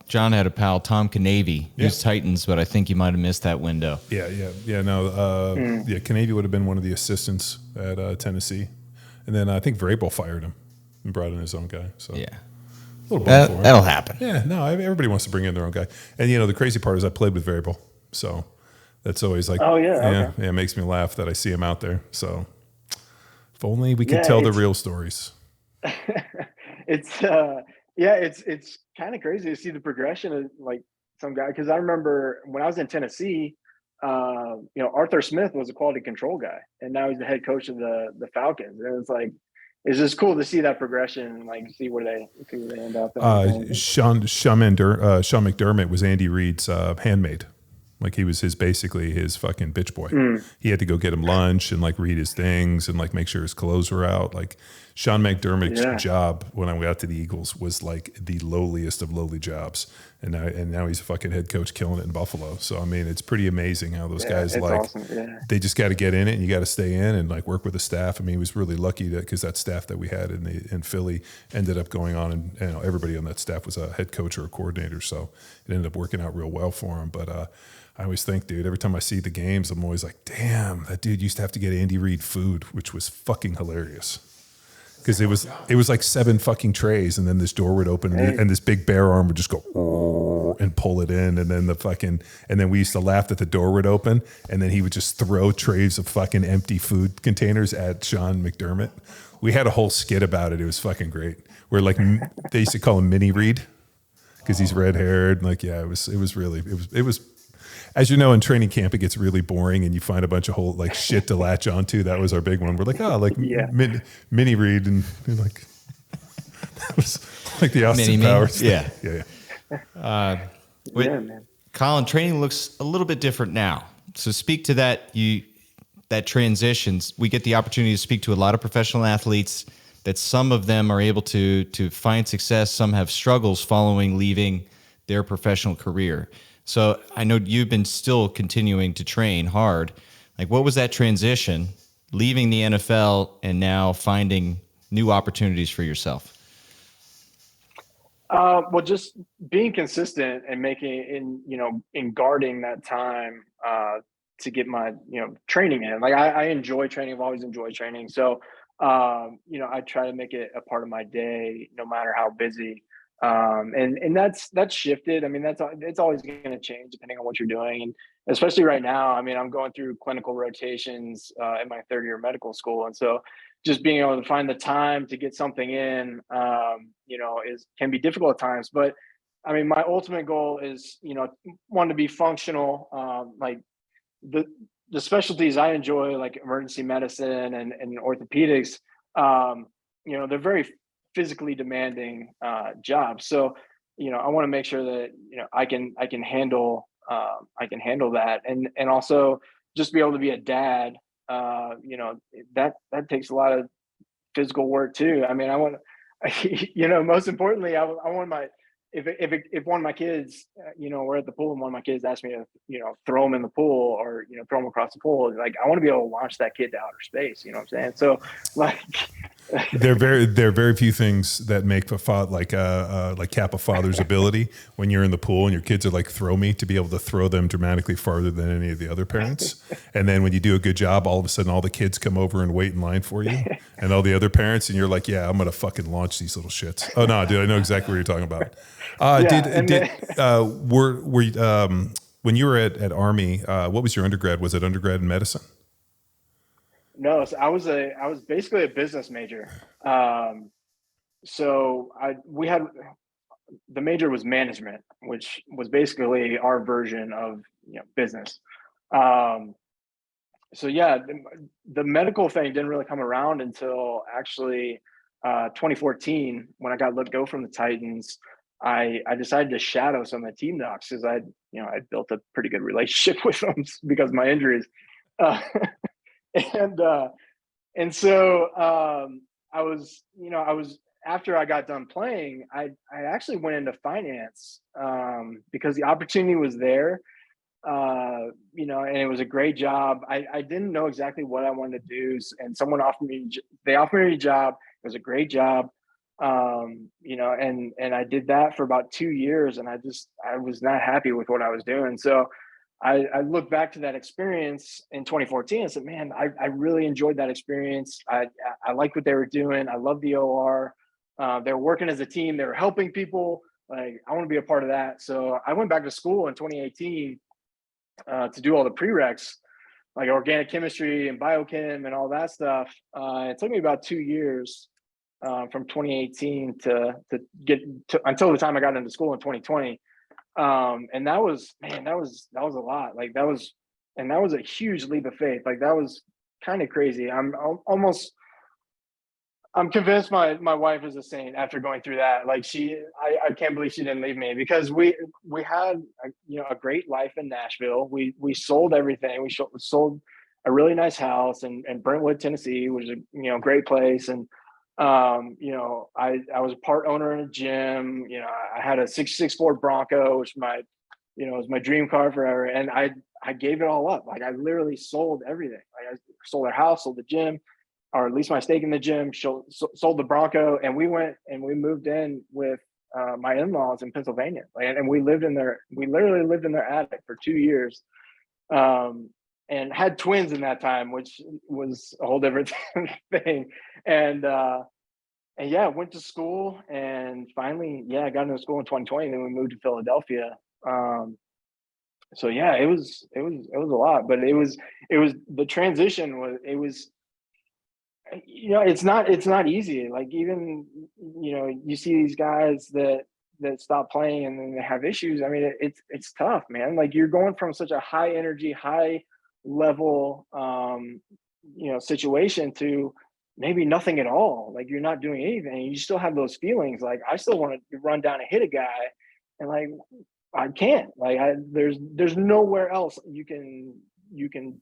John had a pal, Tom Canavy. He was Titans, but I think you might have missed that window. Yeah. Canavy would have been one of the assistants at Tennessee, and then I think Vrabel fired him and brought in his own guy. So yeah, a little bummed for him. That'll happen. Yeah, no, everybody wants to bring in their own guy, and the crazy part is I played with Vrabel, so that's always like, it makes me laugh that I see him out there. So if only we could tell the real stories. It's kind of crazy to see the progression of some guy, because I remember when I was in Tennessee, Arthur Smith was a quality control guy, and now he's the head coach of the Falcons, and it's just cool to see that progression, see where they end up. Sean McDermott was Andy Reid's handmaid. He was basically his fucking bitch boy. He had to go get him lunch and read his things and make sure his clothes were out. Sean McDermott's job when I got to the Eagles was the lowliest of lowly jobs, and now he's a fucking head coach killing it in Buffalo. So it's pretty amazing how those guys awesome. Yeah. They just got to get in it, and you got to stay in and work with the staff. He was really lucky because that staff that we had in Philly ended up going on, and everybody on that staff was a head coach or a coordinator, so it ended up working out real well for him. But I always think, dude, every time I see the games, I'm always like, damn, that dude used to have to get Andy Reid food, which was fucking hilarious. Because it was like 7 fucking trays, and then this door would open, and this big bare arm would just go and pull it in, and then we used to laugh that the door would open, and then he would just throw trays of fucking empty food containers at Sean McDermott. We had a whole skit about it. It was fucking great. Where they used to call him Mini Reid because he's red haired. It was. As you know, in training camp, it gets really boring, and you find a bunch of whole shit to latch onto. That was our big one. We're Mini Reid, and that was the Austin Powers. Yeah. Man. Collin, training looks a little bit different now. So speak to that. That transitions. We get the opportunity to speak to a lot of professional athletes. That some of them are able to find success. Some have struggles following leaving their professional career. So I know you've been still continuing to train hard. What was that transition leaving the NFL and now finding new opportunities for yourself? Well, just being consistent and in guarding that time to get my, training in. Like I enjoy training. I've always enjoyed training. So, I try to make it a part of my day, no matter how busy. And that's shifted. I mean, it's always going to change depending on what you're doing. And especially right now, I mean, I'm going through clinical rotations in my third year of medical school. And so just being able to find the time to get something in, can be difficult at times. But I mean, my ultimate goal is, one, to be functional. Like the specialties I enjoy, like emergency medicine and orthopedics, they're very physically demanding jobs. So, I want to make sure that, I can handle that, and also just be able to be a dad. That takes a lot of physical work too. I mean, I want, most importantly, I want my, if one of my kids, we're at the pool and one of my kids asked me to, throw him in the pool or, throw him across the pool, like I want to be able to launch that kid to outer space. You know what I'm saying? So like, there are very few things that make cap a father's ability when you're in the pool and your kids are like, throw me, to be able to throw them dramatically farther than any of the other parents. And then when you do a good job, all of a sudden all the kids come over and wait in line for you and all the other parents, and you're like, yeah, I'm going to fucking launch these little shits. Oh no, dude, I know exactly what you're talking about. When you were at Army, what was your undergrad? Was it undergrad in medicine? No, so I was basically a business major. So the major was management, which was basically our version of business. So yeah, the medical thing didn't really come around until actually 2014 when I got let go from the Titans. I decided to shadow some of the team docs because I built a pretty good relationship with them because of my injuries. And so I was after I got done playing, I actually went into finance because the opportunity was there, and it was a great job. I didn't know exactly what I wanted to do, and someone offered me a job. It was a great job, and I did that for about 2 years, and I was not happy with what I was doing. So I look back to that experience in 2014 and said, man, I really enjoyed that experience. I liked what they were doing. I love the OR. They were working as a team. They were helping people. Like, I want to be a part of that. So I went back to school in 2018 to do all the prereqs, like organic chemistry and biochem and all that stuff. It took me about 2 years from 2018 to get to until the time I got into school in 2020. And that was a lot. Like that was a huge leap of faith. Like that was kind of crazy. I'm convinced my wife is a saint after going through that. Like I can't believe she didn't leave me, because we had a great life in Nashville. We sold everything. We sold a really nice house in Brentwood, Tennessee, which is a great place. And I was a part owner in a gym. I had a 66 Ford Bronco, which was my dream car forever. And I gave it all up. Like I literally sold everything. Like I sold our house, sold the gym, or at least my stake in the gym, sold the Bronco. And we went and we moved in with my in-laws in Pennsylvania. And we literally lived in their attic for 2 years. And had twins in that time, which was a whole different thing. And yeah, went to school, and finally, I got into school in 2020. And then we moved to Philadelphia. So yeah, it was a lot, but it was the transition was it's not easy. Like even you see these guys that stop playing and then they have issues. I mean, it's tough, man. Like you're going from such a high energy, high level situation to maybe nothing at all. Like you're not doing anything. You still have those feelings. Like I still want to run down and hit a guy, and like I can't. Like there's nowhere else you can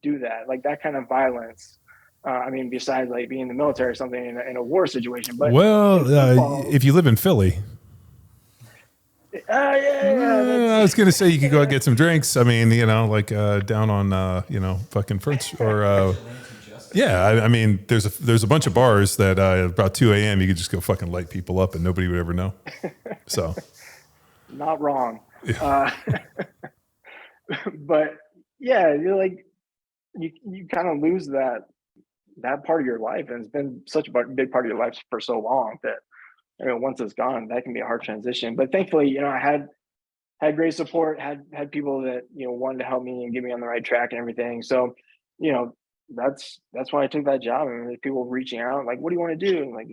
do that. Like that kind of violence. I mean, besides like being in the military or something in a war situation. But if you live in Philly. I was going to say you could go out and get some drinks. I mean, down on, fucking French or Yeah, I mean, there's a bunch of bars that about 2 a.m. you could just go fucking light people up and nobody would ever know. So, Not wrong. yeah. But yeah, you're like, you kind of lose that part of your life, and it's been such a big part of your life for so long that, once it's gone, that can be a hard transition. But thankfully, I had great support, had people that wanted to help me and get me on the right track and everything. So, you know, that's why I took that job. And there's people reaching out like, "What do you want to do?" And like,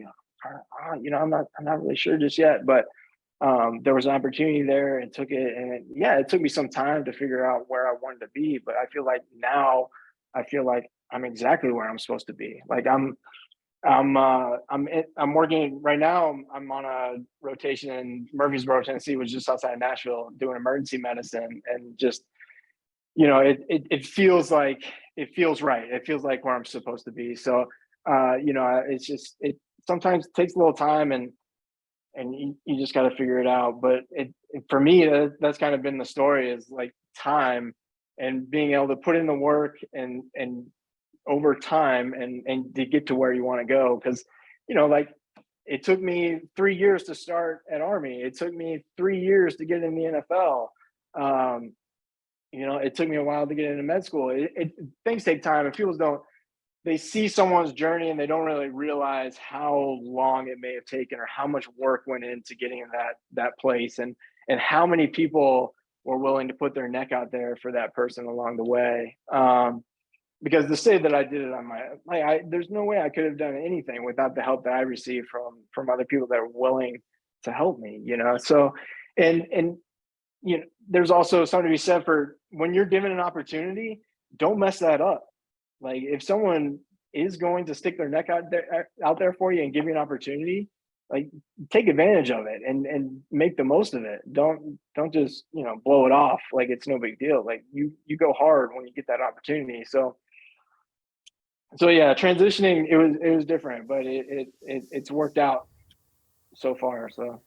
I'm not really sure just yet, but there was an opportunity there and took it. And it took me some time to figure out where I wanted to be, but I feel like now I'm exactly where I'm supposed to be. Like I'm working right now. I'm on a rotation in Murfreesboro, Tennessee, which is just outside of Nashville, doing emergency medicine, and just it feels right. It feels like where I'm supposed to be. So it's just it sometimes takes a little time, and you just got to figure it out. But for me, that's kind of been the story, is like time and being able to put in the work and over time and to get to where you want to go. Because like, it took me 3 years to start at Army. It took me 3 years to get in the NFL. It took me a while to get into med school. Things take time, and people they see someone's journey and they don't really realize how long it may have taken or how much work went into getting in that place, and how many people were willing to put their neck out there for that person along the way. Because to say that I did it on there's no way I could have done anything without the help that I received from other people that are willing to help me, So, and there's also something to be said for when you're given an opportunity, don't mess that up. Like, if someone is going to stick their neck out there for you and give you an opportunity, like, take advantage of it and make the most of it. Don't just, blow it off like it's no big deal. Like, you go hard when you get that opportunity. So yeah, transitioning, it was different, but it's worked out so far. So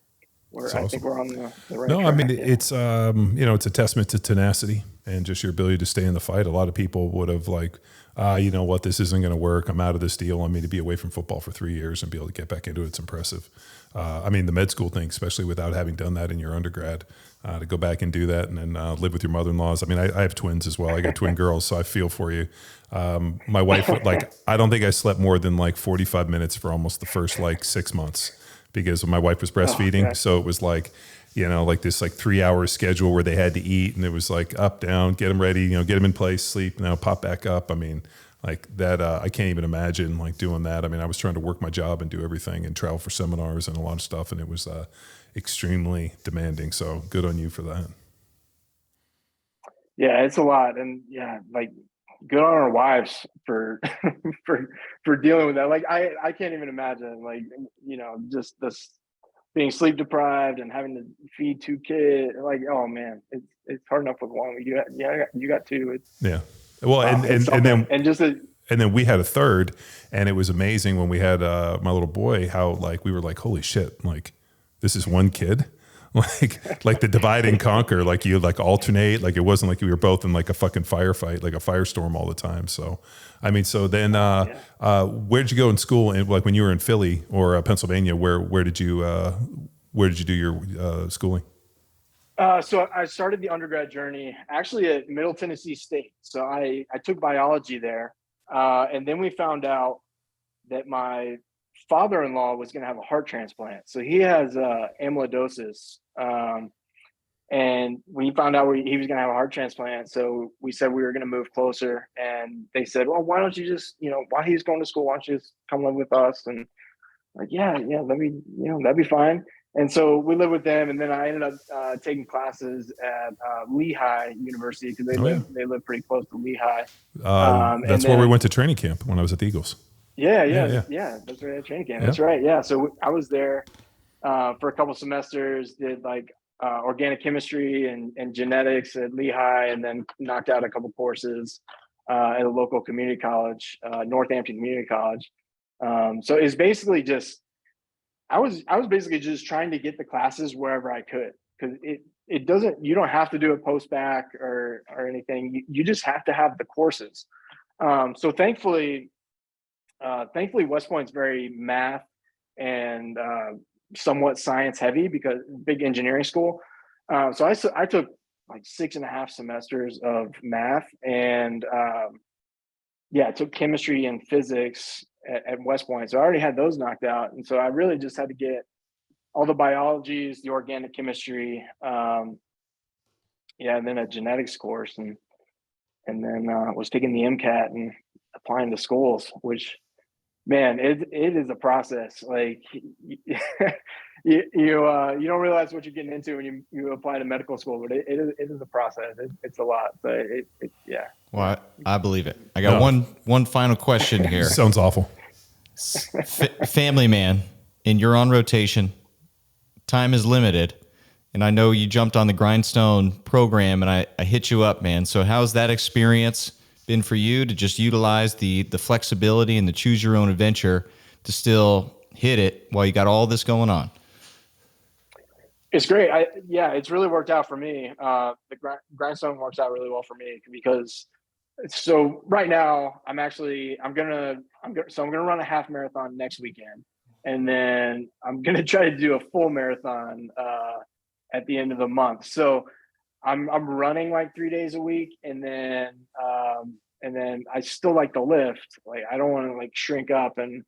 I think we're on the right track. No, I mean, it's it's a testament to tenacity and just your ability to stay in the fight. A lot of people would have like, you know what, this isn't going to work. I'm out of this deal. I mean, to be away from football for 3 years and be able to get back into it's impressive. I mean, the med school thing, especially without having done that in your undergrad, to go back and do that and then live with your mother-in-laws. I mean, I have twins as well. I got twin girls, so I feel for you. My wife, I don't think I slept more than 45 minutes for almost the first 6 months because my wife was breastfeeding. So it was this 3 hour schedule where they had to eat, and it was up, down, get them ready, get them in place, sleep, now pop back up. I mean, that, I can't even imagine doing that. I mean, I was trying to work my job and do everything and travel for seminars and a lot of stuff. And it was extremely demanding. So good on you for that. Yeah, it's a lot. And good on our wives for for dealing with that. I can't even imagine just this being sleep deprived and having to feed 2 kids. Oh man, it's hard enough with one. You got 2. Yeah. Well, and then we had a third, and it was amazing when we had my little boy, how we were holy shit, this is one kid. Like the divide and conquer, you alternate, it wasn't like we were both in a fucking firefight, a firestorm all the time. So, I mean, so then, where'd you go in school? And when you were in Philly or Pennsylvania, where did you do your schooling? So I started the undergrad journey actually at Middle Tennessee State. So I took biology there. And then we found out that my father-in-law was going to have a heart transplant. So he has amyloidosis. And we found out he was going to have a heart transplant. So we said we were going to move closer. And they said, well, why don't you just, while he's going to school, why don't you just come live with us? And that'd be fine. And so we lived with them. And then I ended up taking classes at Lehigh University because they live pretty close to Lehigh. That's where we went to training camp when I was at the Eagles. Yeah. That's right, at training camp. Yeah. That's right. Yeah. So I was there for a couple semesters, did organic chemistry and genetics at Lehigh, and then knocked out a couple courses at a local community college, Northampton Community College. So it's basically just, I was basically just trying to get the classes wherever I could, because you don't have to do a post-bac or anything. You just have to have the courses. So thankfully, Thankfully, West Point's very math and somewhat science heavy because big engineering school. So I took like 6.5 semesters of math and I took chemistry and physics at West Point. So I already had those knocked out. And so I really just had to get all the biologies, the organic chemistry, and then a genetics course. And then was taking the MCAT and applying to schools, which, man, it is a process. Like you don't realize what you're getting into when you apply to medical school, but it is a process. It's a lot, but yeah. Well, I believe it. I got one final question here. Sounds awful. Family man, and you're on rotation. Time is limited, and I know you jumped on the Grindstone program, and I hit you up, man. So how's that experience been for you to just utilize the flexibility and the choose your own adventure to still hit it while you got all this going on? It's great. It's really worked out for me. The Grindstone works out really well for me because so right now I'm gonna run a half marathon next weekend, and then I'm gonna try to do a full marathon at the end of the month. So I'm running like 3 days a week, and then I still like to lift. Like I don't want to like shrink up and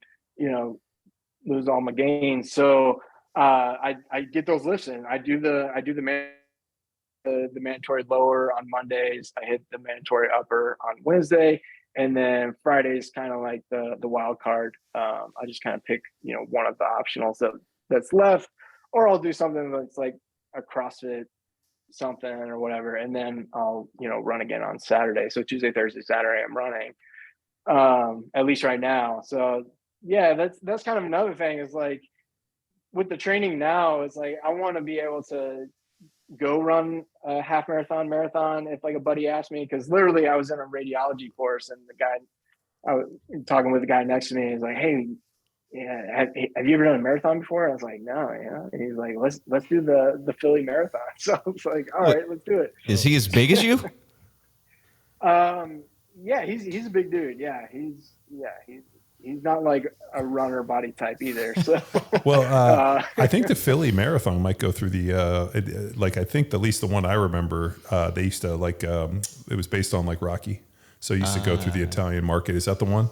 lose all my gains. So I get those lifts in. I do the mandatory lower on Mondays. I hit the mandatory upper on Wednesday, and then Friday's kind of like the wild card. I just kind of pick one of the optionals that's left, or I'll do something that's like a CrossFit something or whatever, and then I'll run again on Saturday. So Tuesday, Thursday, Saturday I'm running, at least right now. So yeah, that's kind of another thing is like with the training now, it's like I want to be able to go run a half marathon if like a buddy asked me, because literally I was in a radiology course and I was talking with the guy next to me. He's like, hey, yeah, have you ever done a marathon before? I was like, no, And he's like, let's do the Philly marathon. So I was like, all right, let's do it. Is he as big as you? Yeah, he's a big dude. Yeah, he's not like a runner body type either. So well, I think the Philly marathon might go through the I think at least the one I remember, they used to it was based on like Rocky, so it used to go through the Italian market. Is that the one?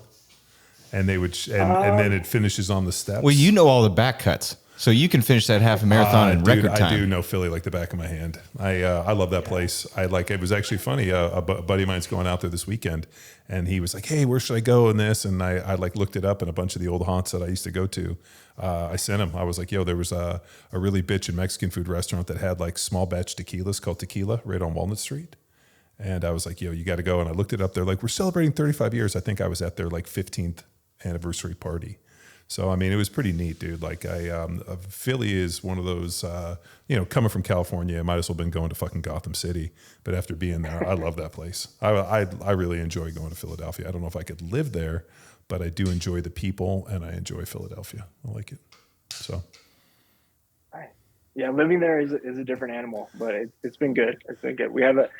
And they would, and then it finishes on the steps. Well, you know all the back cuts, so you can finish that half a marathon in record time. I do know Philly like the back of my hand. I love that place. It was actually funny. A buddy of mine's going out there this weekend, and he was like, "Hey, where should I go in this?" And I looked it up, and a bunch of the old haunts that I used to go to, I sent him. I was like, "Yo, there was a really bitchin' Mexican food restaurant that had like small batch tequilas called Tequila right on Walnut Street." And I was like, "Yo, you got to go." And I looked it up. They're like, "We're celebrating 35 years." I think I was at their like 15th anniversary party. So, I mean, it was pretty neat, dude. Like Philly is one of those, coming from California, I might as well been going to fucking Gotham City. But after being there, I love that place. I really enjoy going to Philadelphia. I don't know if I could live there, but I do enjoy the people and I enjoy Philadelphia. I like it. So. Yeah, living there is a different animal, but it's been good. It's been good. We have a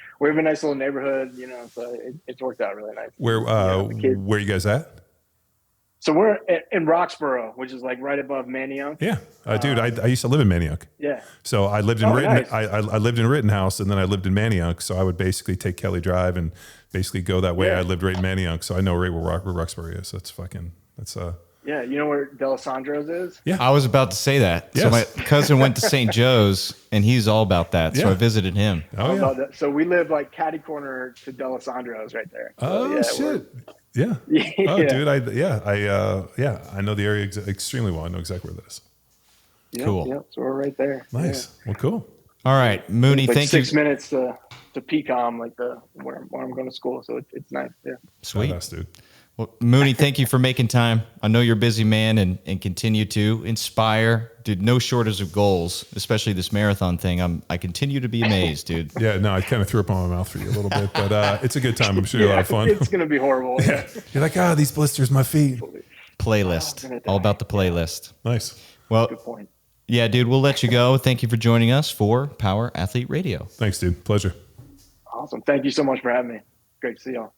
nice little neighborhood, so it's worked out really nice. Where are you guys at? So we're in Roxborough, which is like right above Manayunk. Yeah, dude, I used to live in Manayunk. Yeah. So I lived in Rittenhouse. Nice. I lived in Rittenhouse, and then I lived in Manayunk. So I would basically take Kelly Drive and basically go that way. Yeah. I lived right in Manayunk, so I know right where Roxborough is. That's Yeah, you know where D'Alessandro's is? Yeah. I was about to say that. Yes. So my cousin went to St. Joe's, and he's all about that. So Yeah. I visited him. Oh, yeah. So we live like catty corner to D'Alessandro's right there. Oh, shit. Yeah. Yeah. Oh, dude. I know the area extremely well. I know exactly where that is. Cool. Yeah, so we're right there. Nice. Yeah. Well, cool. All right, Mooney, It's like thank you. 6 minutes to PCOM, like where I'm going to school. So it's nice. Yeah. Sweet. Badass, dude. Well, Mooney, thank you for making time. I know you're a busy man and continue to inspire. Dude, no shortage of goals, especially this marathon thing. I continue to be amazed, dude. Yeah, no, I kind of threw up on my mouth for you a little bit, but it's a good time. I'm sure you'll have fun. It's going to be horrible. Yeah. You're like, these blisters, my feet. Playlist. All about the playlist. Nice. Well, Good point. yeah, dude, we'll let you go. Thank you for joining us for Power Athlete Radio. Thanks, dude. Pleasure. Awesome. Thank you so much for having me. Great to see y'all.